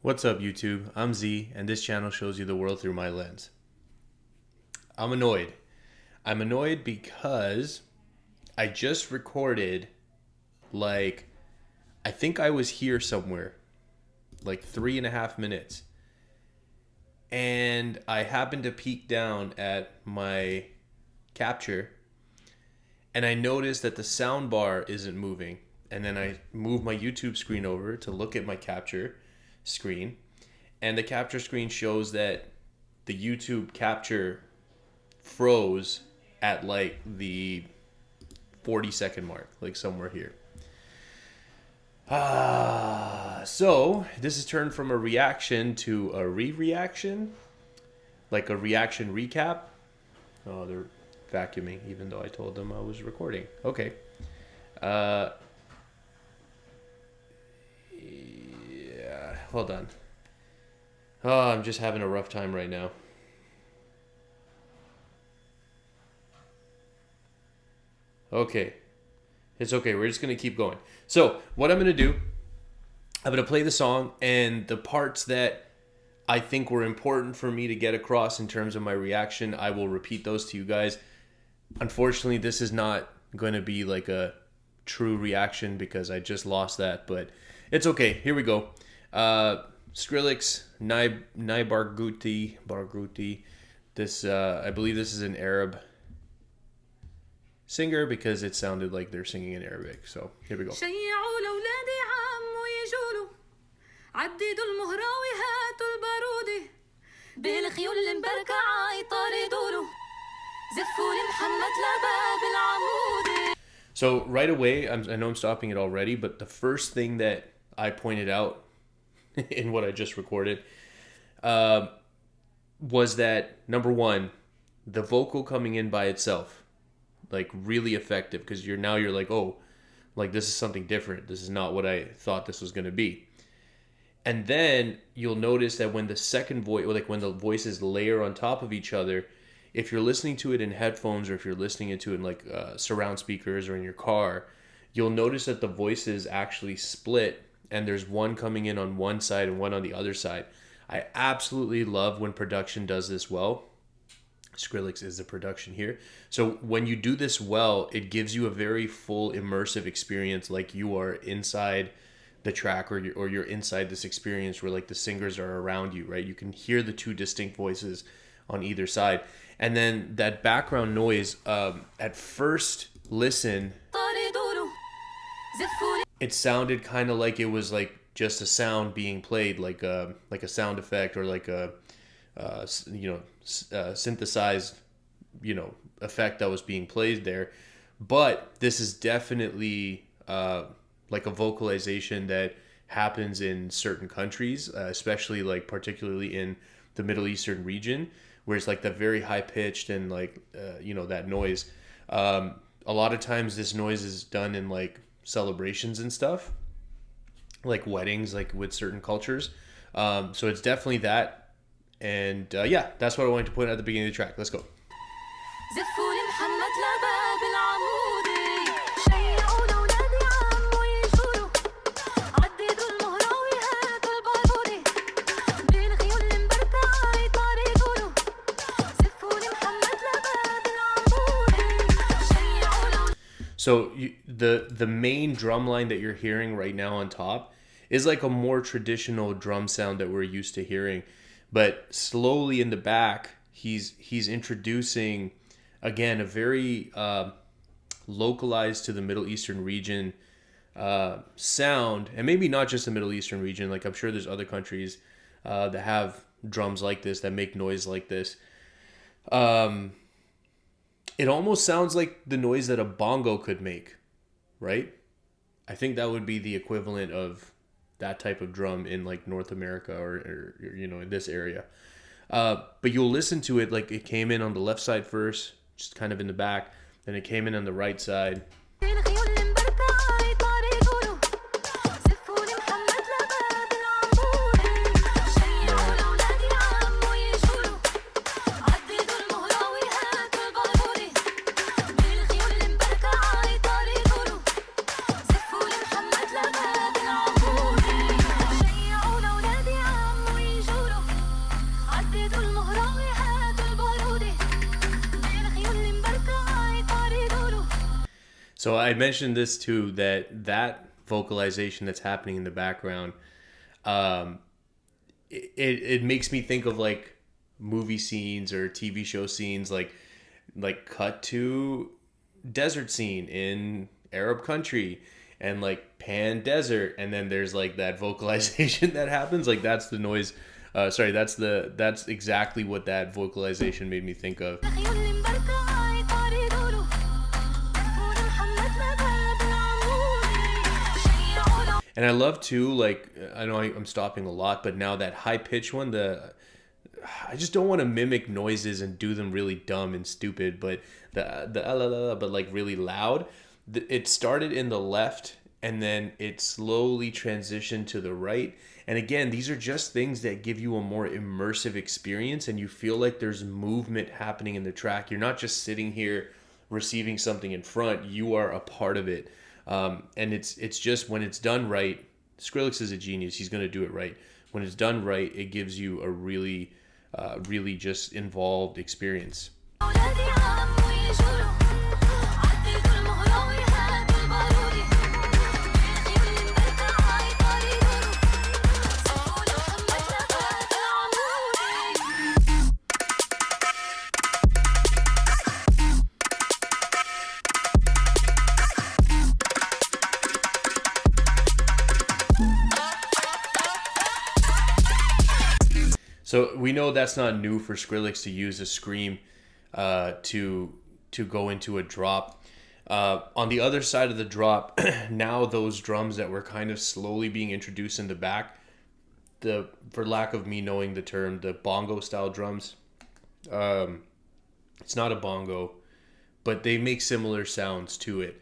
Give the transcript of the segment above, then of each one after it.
What's up, YouTube? I'm Z, and this channel shows you the world through my lens. I'm annoyed. I'm annoyed because I just recorded, I think I was here somewhere, 3.5 minutes. And I happened to peek down at my capture, and I noticed that the sound bar isn't moving. And then I moved my YouTube screen over to look at my capture screen, and the capture screen shows that the YouTube capture froze at the 40-second mark, somewhere here. So this has turned from a reaction to a re-reaction, like a reaction recap. Oh, they're vacuuming, even though I told them I was recording. Okay. Hold on. Oh, I'm just having a rough time right now. Okay. It's okay. We're just going to keep going. So, what I'm going to do, I'm going to play the song, and the parts that I think were important for me to get across in terms of my reaction, I will repeat those to you guys. Unfortunately, this is not going to be like a true reaction because I just lost that, but it's okay. Here we go. Skrillex, Barghouti. This, I believe this is an Arab singer because it sounded like they're singing in Arabic. So here we go. So right away, I know I'm stopping it already, but the first thing that I pointed out in what I just recorded was that, number one, the vocal coming in by itself, really effective, because you're like, oh, this is something different. This is not what I thought this was going to be. And then you'll notice that when the second voice, when the voices layer on top of each other, if you're listening to it in headphones, or if you're listening to it in surround speakers or in your car, you'll notice that the voices actually split, and there's one coming in on one side and one on the other side. I absolutely love when production does this well. Skrillex is the production here. So when you do this well, it gives you a very full immersive experience, like you are inside the track, or you're inside this experience where the singers are around you, right? You can hear the two distinct voices on either side. And then that background noise, at first listen, it sounded kind of like it was just a sound being played, like a sound effect, or a synthesized effect that was being played there. But this is definitely a vocalization that happens in certain countries, especially particularly in the Middle Eastern region, where it's the very high pitched and that noise. A lot of times this noise is done in celebrations and stuff, like weddings, with certain cultures. So it's definitely that. And yeah, that's what I wanted to put at the beginning of the track. Let's go. So the main drum line that you're hearing right now on top is a more traditional drum sound that we're used to hearing, but slowly in the back he's introducing again a very localized to the Middle Eastern region sound, and maybe not just the Middle Eastern region. I'm sure there's other countries that have drums like this, that make noise like this. It almost sounds like the noise that a bongo could make, right? I think that would be the equivalent of that type of drum in North America or in this area. But you'll listen to it it came in on the left side first, just kind of in the back, then it came in on the right side. So I mentioned this too, that vocalization that's happening in the background, um, it makes me think of like movie scenes or TV show scenes, like cut to desert scene in Arab country, and like pan desert, and then there's like that vocalization that happens. Like that's the noise. Sorry, that's exactly what that vocalization made me think of. And I love too, like, I know I'm stopping a lot, but now that high pitch one, I just don't want to mimic noises and do them really dumb and stupid, but but like really loud. It started in the left, and then it slowly transitioned to the right. And again, these are just things that give you a more immersive experience, and you feel like there's movement happening in the track. You're not just sitting here receiving something in front, you are a part of it. And it's just, when it's done right, Skrillex is a genius. He's going to do it right. When it's done right, it gives you a really just involved experience. So we know that's not new for Skrillex to use a scream to go into a drop. On the other side of the drop, now those drums that were kind of slowly being introduced in the back, for lack of me knowing the term, the bongo style drums. It's not a bongo, but they make similar sounds to it.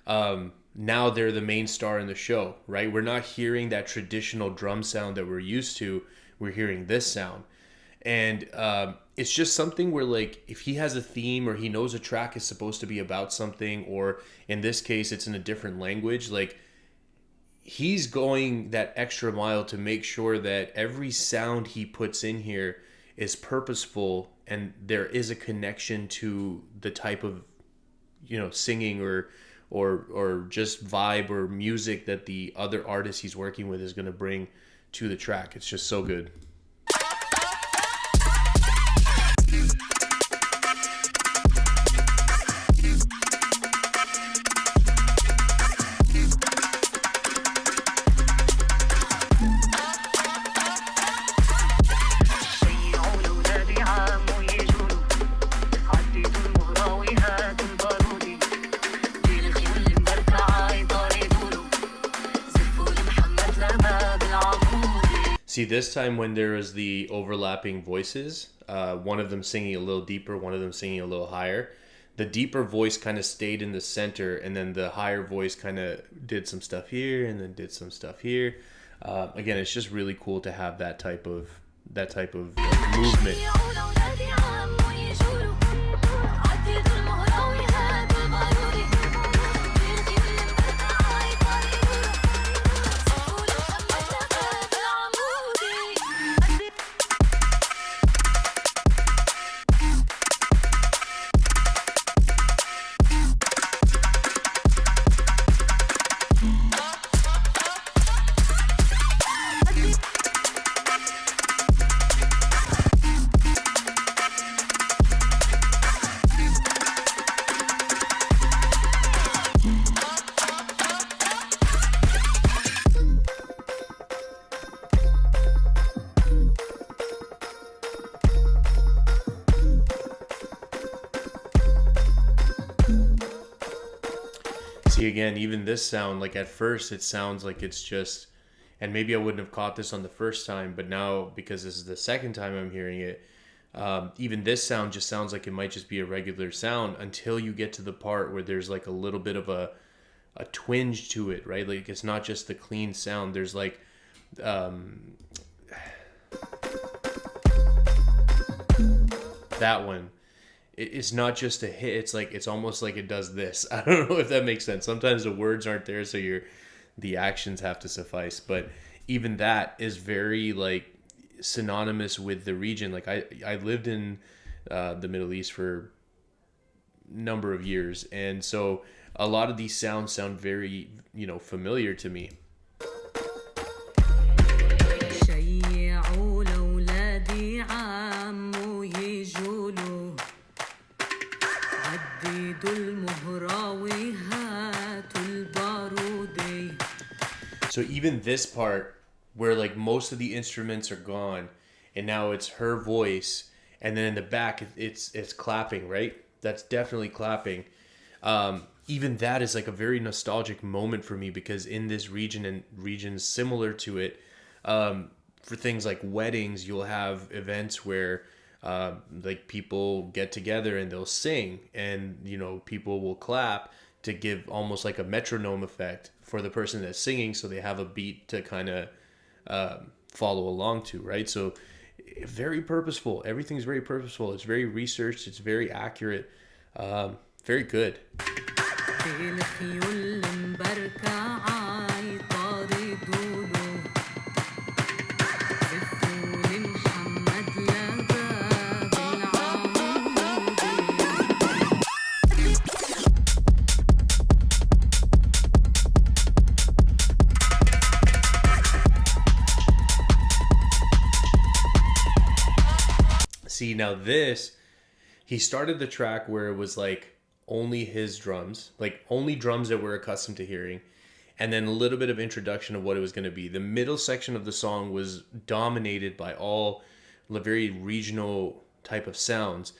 Now they're the main star in the show, right? We're not hearing that traditional drum sound that we're used to. We're hearing this sound. And it's just something where, like, if he has a theme or he knows a track is supposed to be about something, or in this case it's in a different language, like, he's going that extra mile to make sure that every sound he puts in here is purposeful and there is a connection to the type of, singing or just vibe or music that the other artist he's working with is going to bring to the track. It's just so good. See, this time when there was the overlapping voices, one of them singing a little deeper, one of them singing a little higher, the deeper voice kind of stayed in the center, and then the higher voice kind of did some stuff here and then did some stuff here. Again, it's just really cool to have that type of movement. See, again, even this sound, like at first it sounds like it's just, and maybe I wouldn't have caught this on the first time, but now because this is the second time I'm hearing it, even this sound just sounds like it might just be a regular sound until you get to the part where there's like a little bit of a twinge to it, right? Like it's not just the clean sound. There's like that one. It's not just a hit. It's like, it's almost like it does this. I don't know if that makes sense. Sometimes the words aren't there, so the actions have to suffice. But even that is very like synonymous with the region. Like I lived in the Middle East for a number of years, and so a lot of these sounds sound very, familiar to me. So even this part where like most of the instruments are gone and now it's her voice, and then in the back it's clapping, right? That's definitely clapping. Even that is like a very nostalgic moment for me, because in this region and regions similar to it, for things like weddings, you'll have events where like people get together and they'll sing, and people will clap to give almost like a metronome effect for the person that's singing, so they have a beat to kind of follow along to, right? So very purposeful. Everything's very purposeful. It's very researched. It's very accurate. Very good. See, now this, he started the track where it was like only his drums, like only drums that we're accustomed to hearing, and then a little bit of introduction of what it was going to be. The middle section of the song was dominated by all the very regional type of sounds,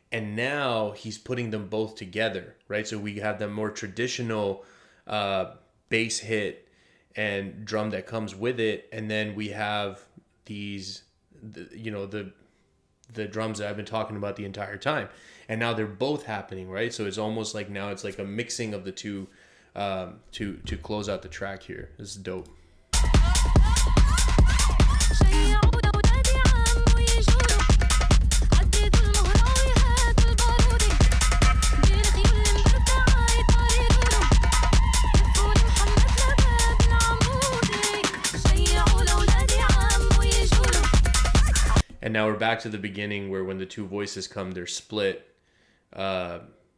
and now he's putting them both together, right? So we have the more traditional bass hit and drum that comes with it, and then we have these, the drums that I've been talking about the entire time, and now they're both happening, right? So it's almost like now it's like a mixing of the two to close out the track here. This is dope. And now we're back to the beginning where when the two voices come, they're split,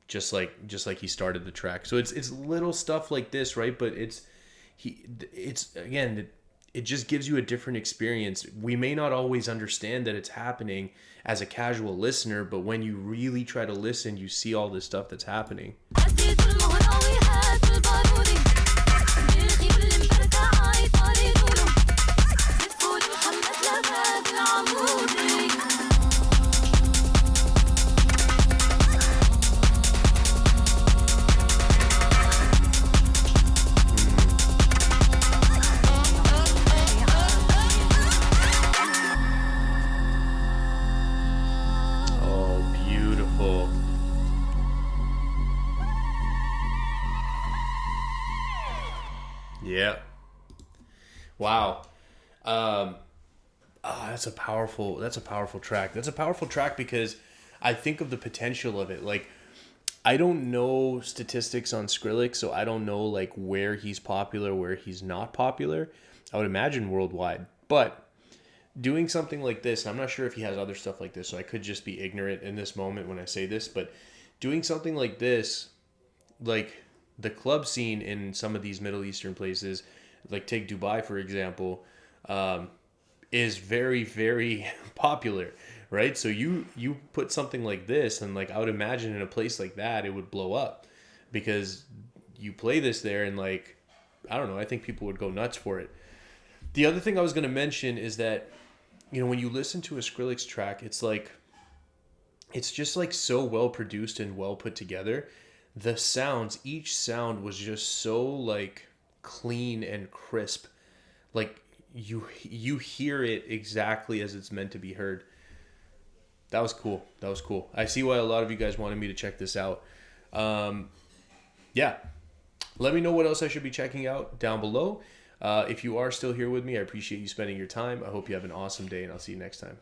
just like he started the track. So it's little stuff like this, right? But it's again, it just gives you a different experience. We may not always understand that it's happening as a casual listener, but when you really try to listen, you see all this stuff that's happening. Yeah. Wow. That's a powerful track. That's a powerful track because I think of the potential of it. Like, I don't know statistics on Skrillex, so I don't know like where he's popular, where he's not popular. I would imagine worldwide. But doing something like this, I'm not sure if he has other stuff like this, so I could just be ignorant in this moment when I say this, but doing something like this, like the club scene in some of these Middle Eastern places, like take Dubai for example, is very, very popular, right? So you put something like this, and like I would imagine in a place like that it would blow up, because you play this there and like, I don't know, I think people would go nuts for it. The other thing I was going to mention is that, when you listen to a Skrillex track, it's like, it's just like so well produced and well put together. The sounds, each sound was just so like clean and crisp. Like you hear it exactly as it's meant to be heard. That was cool. I see why a lot of you guys wanted me to check this out. Yeah. Let me know what else I should be checking out down below. If you are still here with me, I appreciate you spending your time. I hope you have an awesome day, and I'll see you next time.